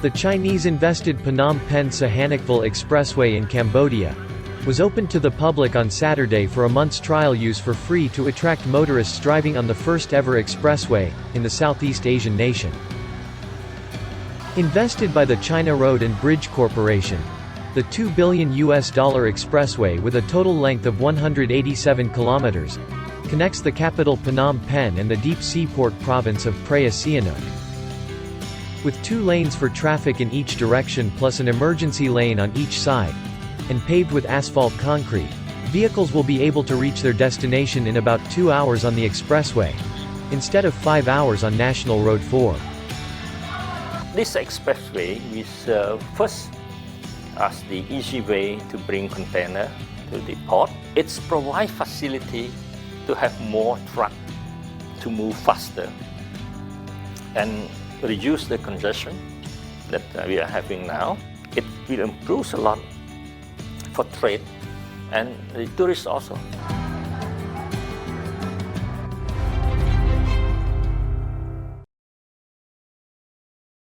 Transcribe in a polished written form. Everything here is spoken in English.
The Chinese-invested Phnom Penh-Sihanouk Expressway in Cambodia was opened to the public on Saturday for a month's trial use for free to attract motorists driving on the first-ever expressway in the Southeast Asian nation. Invested by the China Road and Bridge Corporation, the $2 billion expressway with a total length of 187 kilometers connects the capital Phnom Penh and the deep seaport province of Phen-Sihanouk. With 2 lanes for traffic in each direction plus an emergency lane on each side, and paved with asphalt concrete, vehicles will be able to reach their destination in about 2 hours on the expressway, instead of 5 hours on National Road 4. This expressway we serve first as the easy way to bring container to the port. It provides facility to have more truck to move faster and reduce the congestion that we are having now. It will improve a lot for trade and the tourists also.